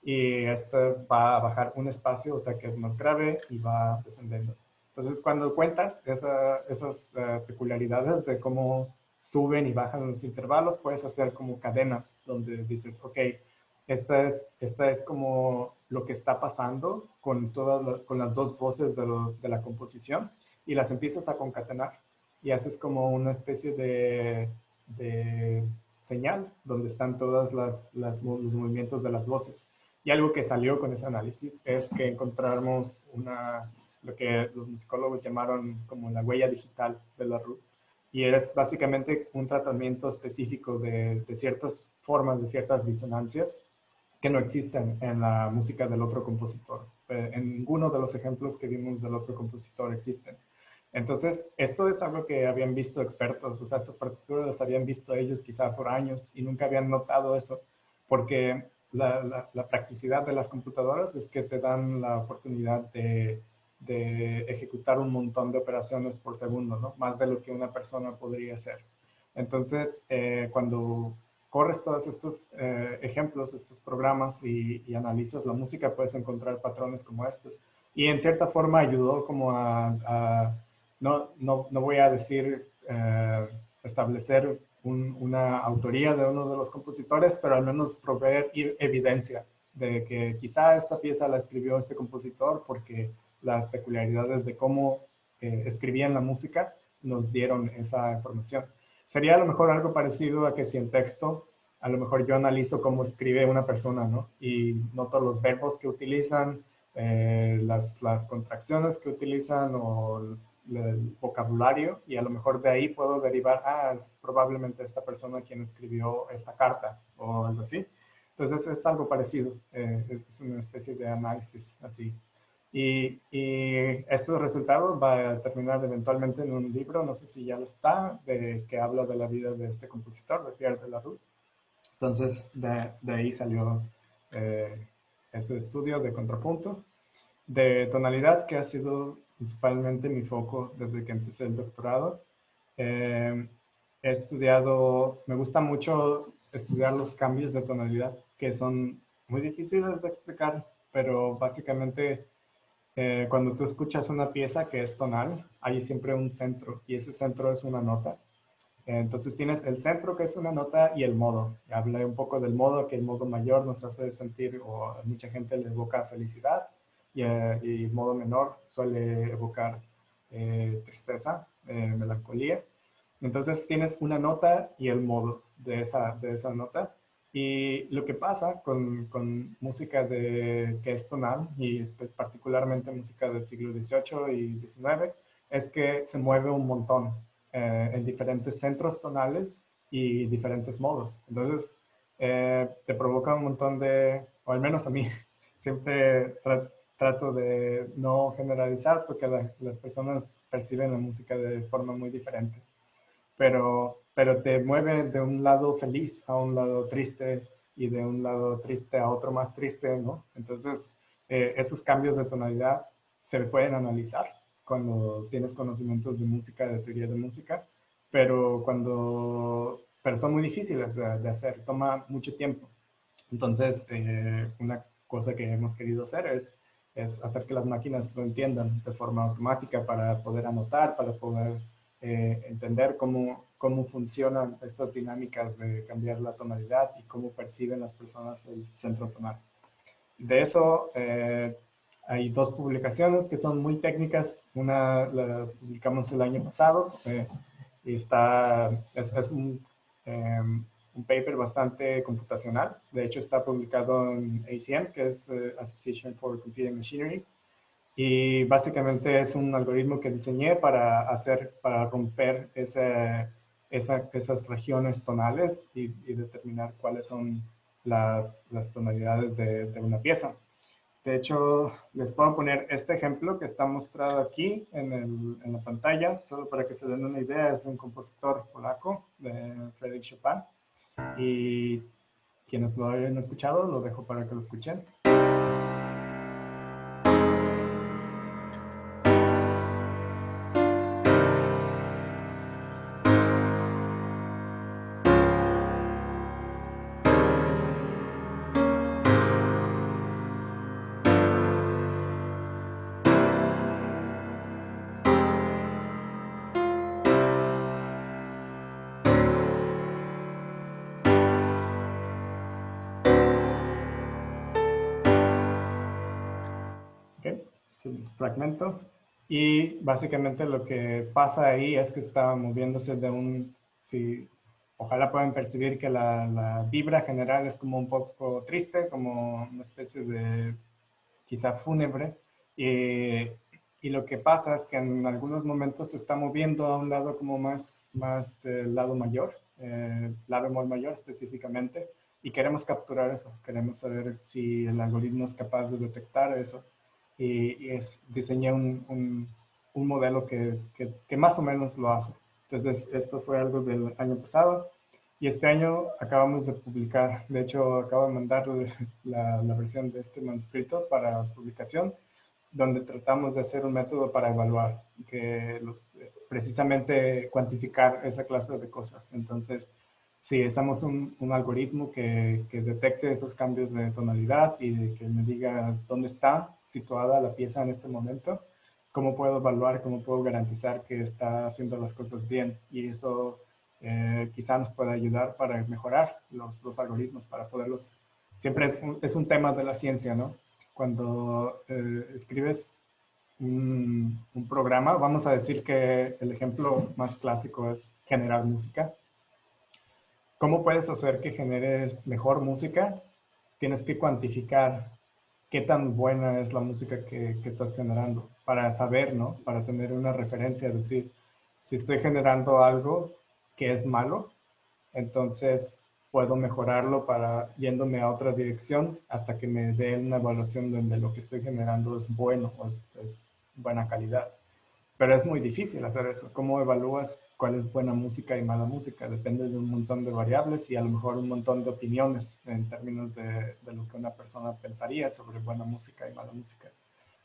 Y este va a bajar un espacio, o sea que es más grave y va descendiendo. Entonces, cuando cuentas esas peculiaridades de cómo suben y bajan los intervalos, puedes hacer como cadenas donde dices, ok, esta es como lo que está pasando con, con las dos voces de la composición y las empiezas a concatenar y haces como una especie de señal donde están todos los movimientos de las voces. Y algo que salió con ese análisis es que encontramos lo que los musicólogos llamaron como la huella digital de la RUT. Y es básicamente un tratamiento específico de ciertas formas, de ciertas disonancias que no existen en la música del otro compositor. En ninguno de los ejemplos que vimos del otro compositor existen. Entonces, esto es algo que habían visto expertos, o sea, estas partituras las habían visto ellos quizá por años y nunca habían notado eso, porque la practicidad de las computadoras es que te dan la oportunidad de ejecutar un montón de operaciones por segundo, ¿no? Más de lo que una persona podría hacer. Entonces, cuando corres todos estos ejemplos, estos programas y analizas la música, puedes encontrar patrones como estos. Y en cierta forma ayudó como no voy a decir establecer una autoría de uno de los compositores, pero al menos proveer evidencia de que quizá esta pieza la escribió este compositor porque las peculiaridades de cómo escribían la música nos dieron esa información. Sería a lo mejor algo parecido a que si en texto, a lo mejor yo analizo cómo escribe una persona, ¿no? Y noto los verbos que utilizan, las contracciones que utilizan o el vocabulario, y a lo mejor de ahí puedo derivar, es probablemente esta persona quien escribió esta carta o algo así. Entonces es algo parecido, es una especie de análisis así. Y este resultado va a terminar eventualmente en un libro, no sé si ya lo está, que habla de la vida de este compositor, de Pierre de la Rue. Entonces de ahí salió ese estudio de contrapunto, de tonalidad, que ha sido principalmente mi foco desde que empecé el doctorado. He estudiado, me gusta mucho estudiar los cambios de tonalidad, que son muy difíciles de explicar, pero básicamente cuando tú escuchas una pieza que es tonal, hay siempre un centro, y ese centro es una nota. Entonces tienes el centro, que es una nota, y el modo. Hablé un poco del modo, que el modo mayor nos hace sentir, o a mucha gente le evoca felicidad, y el modo menor suele evocar tristeza, melancolía. Entonces tienes una nota y el modo de esa nota. Y lo que pasa con música que es tonal, y particularmente música del siglo XVIII y XIX, es que se mueve un montón en diferentes centros tonales y diferentes modos. Entonces, te provoca un montón o al menos a mí, siempre trato de no generalizar porque las personas perciben la música de forma muy diferente. Pero te mueve de un lado feliz a un lado triste y de un lado triste a otro más triste, ¿no? Entonces, esos cambios de tonalidad se pueden analizar cuando tienes conocimientos de música, de teoría de música, pero son muy difíciles de hacer, toma mucho tiempo. Entonces, una cosa que hemos querido hacer es hacer que las máquinas lo entiendan de forma automática para poder anotar, para poder entender cómo funcionan estas dinámicas de cambiar la tonalidad y cómo perciben las personas el centro tonal. De eso hay dos publicaciones que son muy técnicas. Una la publicamos el año pasado y es un paper bastante computacional. De hecho, está publicado en ACM, que es Association for Computing Machinery. Y básicamente es un algoritmo que diseñé para romper esas regiones tonales y determinar cuáles son las tonalidades de una pieza. De hecho, les puedo poner este ejemplo que está mostrado aquí en la pantalla, solo para que se den una idea. Es de un compositor polaco, de Frédéric Chopin. Y quienes lo hayan escuchado, lo dejo para que lo escuchen. Okay. Es un fragmento. Y básicamente lo que pasa ahí es que está moviéndose de un... Si, ojalá puedan percibir que la vibra general es como un poco triste, como una especie de quizá fúnebre. Y lo que pasa es que en algunos momentos se está moviendo a un lado como más del lado mayor, la bemol mayor específicamente, y queremos capturar eso. Queremos saber si el algoritmo es capaz de detectar eso. Diseñé un modelo que más o menos lo hace. Entonces, esto fue algo del año pasado. Y este año acabamos de publicar, de hecho, acabo de mandar la versión de este manuscrito para publicación, donde tratamos de hacer un método para evaluar, precisamente cuantificar esa clase de cosas. Entonces, si usamos un algoritmo que detecte esos cambios de tonalidad y de que me diga dónde está situada la pieza en este momento, cómo puedo evaluar, cómo puedo garantizar que está haciendo las cosas bien. Y eso quizá nos pueda ayudar para mejorar los algoritmos, para poderlos... Siempre es un tema de la ciencia, ¿no? Cuando escribes un programa, vamos a decir que el ejemplo más clásico es generar música. ¿Cómo puedes hacer que generes mejor música? Tienes que cuantificar qué tan buena es la música que estás generando para saber, ¿no? Para tener una referencia, es decir, si estoy generando algo que es malo, entonces puedo mejorarlo para yéndome a otra dirección hasta que me dé una evaluación donde lo que estoy generando es bueno o es buena calidad. Pero es muy difícil hacer eso. ¿Cómo evalúas cuál es buena música y mala música? Depende de un montón de variables y a lo mejor un montón de opiniones en términos de lo que una persona pensaría sobre buena música y mala música.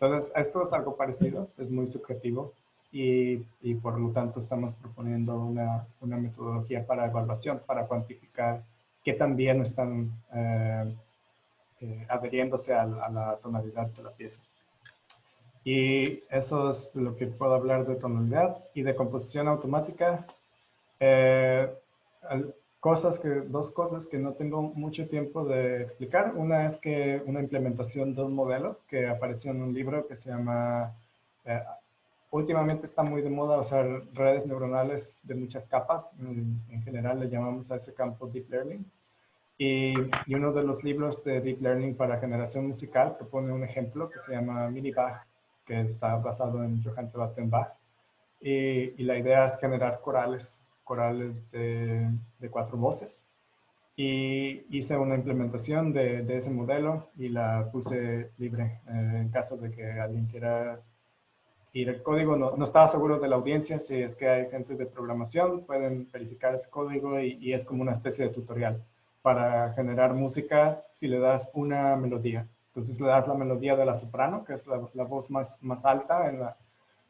Entonces, esto es algo parecido, es muy subjetivo y por lo tanto estamos proponiendo una metodología para evaluación, para cuantificar qué tan bien están adheriéndose a la tonalidad de la pieza. Y eso es lo que puedo hablar de tonalidad y de composición automática. Dos cosas que no tengo mucho tiempo de explicar. Una es que una implementación de un modelo que apareció en un libro que se llama... últimamente está muy de moda usar redes neuronales de muchas capas. En general le llamamos a ese campo Deep Learning. Y uno de los libros de Deep Learning para generación musical propone un ejemplo que se llama Mini Bach, que está basado en Johann Sebastian Bach. Y la idea es generar corales de 4 voces. Y hice una implementación de ese modelo y la puse libre en caso de que alguien quiera ir al código. No estaba seguro de la audiencia, si es que hay gente de programación, pueden verificar ese código y es como una especie de tutorial para generar música si le das una melodía. Entonces le das la melodía de la soprano, que es la voz más alta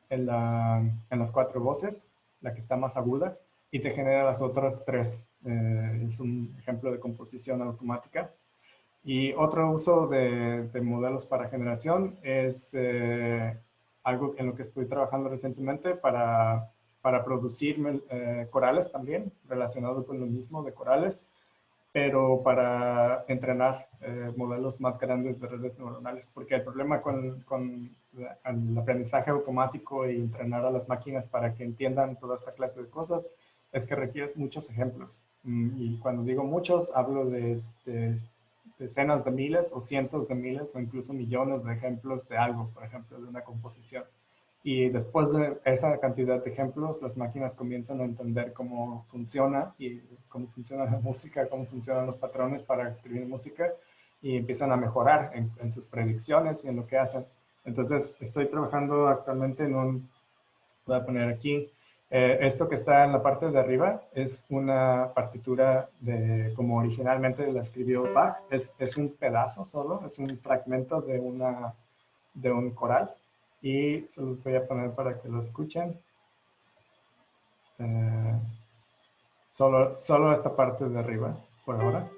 en las 4 voces, la que está más aguda, y te genera las otras 3. Es un ejemplo de composición automática. Y otro uso de modelos para generación es algo en lo que estoy trabajando recientemente para producir corales también, relacionado con lo mismo de corales, pero para entrenar modelos más grandes de redes neuronales. Porque el problema con el aprendizaje automático y entrenar a las máquinas para que entiendan toda esta clase de cosas es que requieres muchos ejemplos. Y cuando digo muchos, hablo de decenas de miles o cientos de miles o incluso millones de ejemplos de algo, por ejemplo, de una composición. Y después de esa cantidad de ejemplos, las máquinas comienzan a entender cómo funciona y cómo funciona la música, cómo funcionan los patrones para escribir música. y empiezan a mejorar en sus predicciones y en lo que hacen. Entonces, estoy trabajando actualmente en voy a poner aquí, esto que está en la parte de arriba es una partitura de como originalmente la escribió Bach. Es un pedazo solo, es un fragmento de un coral. Y se los voy a poner para que lo escuchen. Solo esta parte de arriba, por ahora.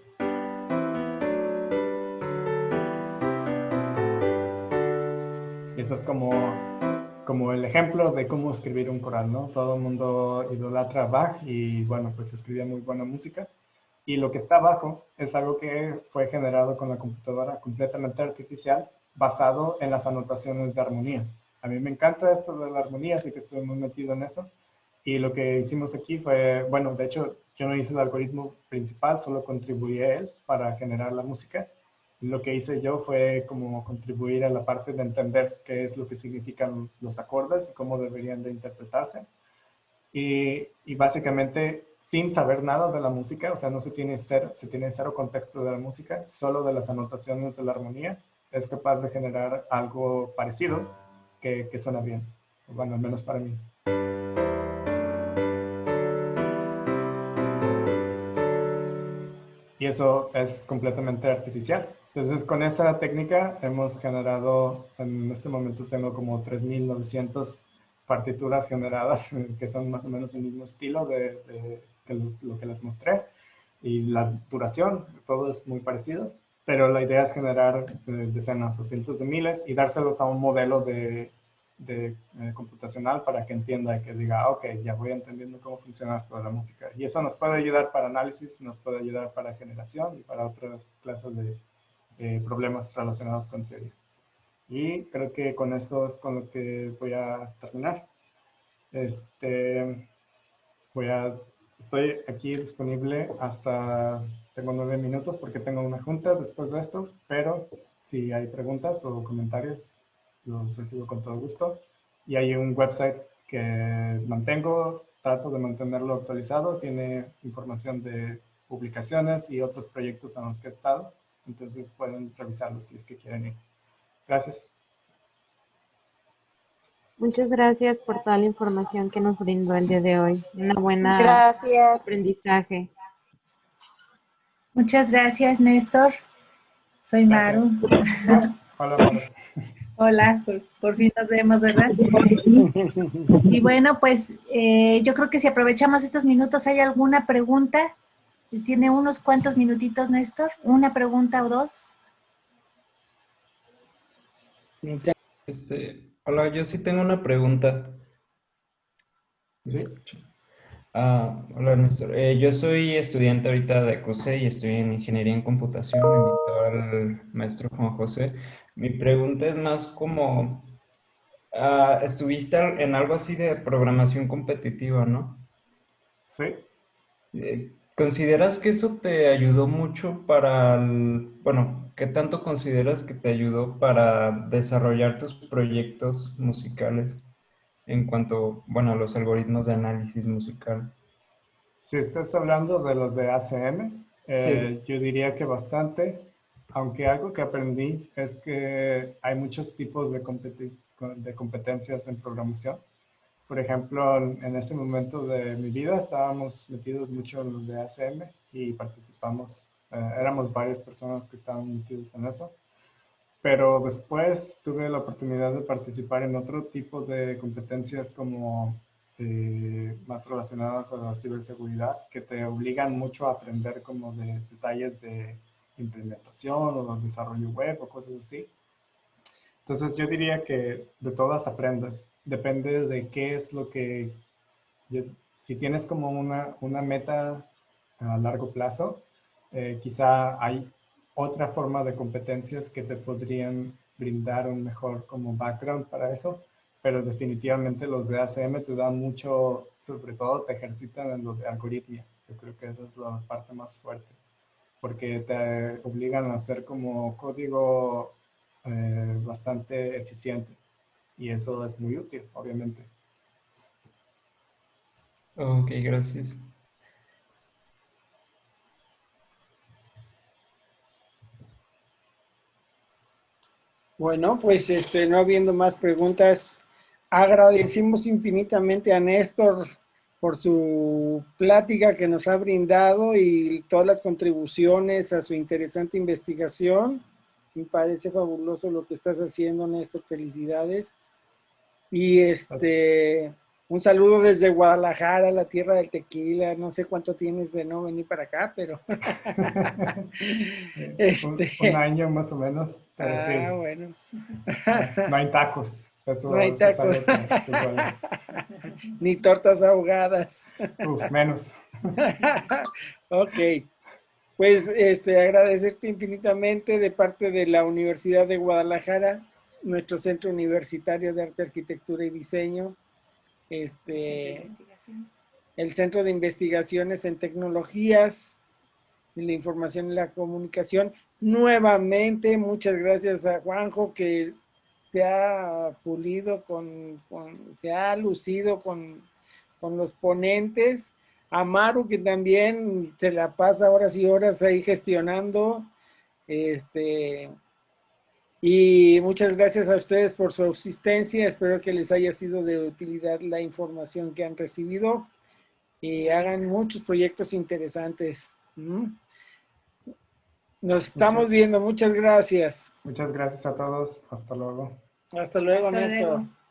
Y eso es como el ejemplo de cómo escribir un coral, ¿no? Todo el mundo idolatra a Bach y, bueno, pues escribía muy buena música. Y lo que está abajo es algo que fue generado con la computadora completamente artificial, basado en las anotaciones de armonía. A mí me encanta esto de la armonía, así que estoy muy metido en eso. Y lo que hicimos aquí fue, bueno, de hecho, yo no hice el algoritmo principal, solo contribuí a él para generar la música. Lo que hice yo fue como contribuir a la parte de entender qué es lo que significan los acordes y cómo deberían de interpretarse. Y básicamente, sin saber nada de la música, o sea, no se tiene cero contexto de la música, solo de las anotaciones de la armonía, es capaz de generar algo parecido que suena bien. Bueno, al menos para mí. Y eso es completamente artificial. Entonces, con esa técnica hemos generado, en este momento tengo como 3.900 partituras generadas que son más o menos el mismo estilo de lo que les mostré. Y la duración, todo es muy parecido, pero la idea es generar decenas o cientos de miles y dárselos a un modelo computacional para que entienda y que diga, ok, ya voy entendiendo cómo funciona esto de la música. Y eso nos puede ayudar para análisis, nos puede ayudar para generación y para otras clases de problemas relacionados con teoría. Y creo que con eso es con lo que voy a terminar. Estoy aquí disponible hasta, tengo 9 minutos porque tengo una junta después de esto, pero si hay preguntas o comentarios, los recibo con todo gusto. Y hay un website que mantengo, trato de mantenerlo actualizado, tiene información de publicaciones y otros proyectos en los que he estado, entonces pueden revisarlo si es que quieren ir. Gracias. Muchas gracias por toda la información que nos brindó el día de hoy. Una buena Gracias. aprendizaje. Muchas gracias, Néstor. Soy Gracias. Maru. Hola, Maru. Hola, por fin nos vemos, ¿verdad? Y bueno, pues yo creo que si aprovechamos estos minutos, ¿hay alguna pregunta? ¿Tiene unos cuantos minutitos, Néstor? ¿Una pregunta o dos? Hola, yo sí tengo una pregunta. ¿Me ¿Sí? escucha? Hola, Néstor. Yo soy estudiante ahorita de COSE y estoy en Ingeniería en Computación. Me invitó al maestro Juan José. Mi pregunta es más como, estuviste en algo así de programación competitiva, ¿no? Sí. ¿Consideras que eso te ayudó mucho bueno, qué tanto consideras que te ayudó para desarrollar tus proyectos musicales en cuanto, bueno, a los algoritmos de análisis musical? Si estás hablando de los de ACM, Sí. yo diría que bastante, aunque algo que aprendí es que hay muchos tipos de competencias en programación. Por ejemplo, en ese momento de mi vida estábamos metidos mucho en los de ACM y participamos, éramos varias personas que estaban metidos en eso. Pero después tuve la oportunidad de participar en otro tipo de competencias como más relacionadas a la ciberseguridad, que te obligan mucho a aprender como de detalles de implementación o de desarrollo web o cosas así. Entonces yo diría que de todas aprendes. Depende de qué es lo que... si tienes como una meta a largo plazo, quizá hay otra forma de competencias que te podrían brindar un mejor como background para eso, pero definitivamente los de ACM te dan mucho, sobre todo te ejercitan en lo de algoritmia. Yo creo que esa es la parte más fuerte, porque te obligan a hacer como código bastante eficiente y eso es muy útil, obviamente. Ok, gracias. Bueno, pues no habiendo más preguntas, agradecemos infinitamente a Néstor por su plática que nos ha brindado y todas las contribuciones a su interesante investigación. Me parece fabuloso lo que estás haciendo, Néstor. Felicidades. Y un saludo desde Guadalajara, la tierra del tequila. No sé cuánto tienes de no venir para acá, pero... un año más o menos, pero sí. Bueno. No hay tacos. Eso, No hay eso es tacos. algo que duele. Ni tortas ahogadas. Uf, menos. Ok. Pues agradecerte infinitamente de parte de la Universidad de Guadalajara, nuestro Centro Universitario de Arte, Arquitectura y Diseño, el Centro de Investigaciones en Tecnologías de la Información y la Comunicación. Nuevamente, muchas gracias a Juanjo, que se ha pulido se ha lucido con los ponentes. A Maru, que también se la pasa horas y horas ahí gestionando. Y muchas gracias a ustedes por su asistencia. Espero que les haya sido de utilidad la información que han recibido y hagan muchos proyectos interesantes. Nos estamos viendo. Muchas gracias. Muchas gracias a todos. Hasta luego. Hasta luego, Hasta Néstor. luego.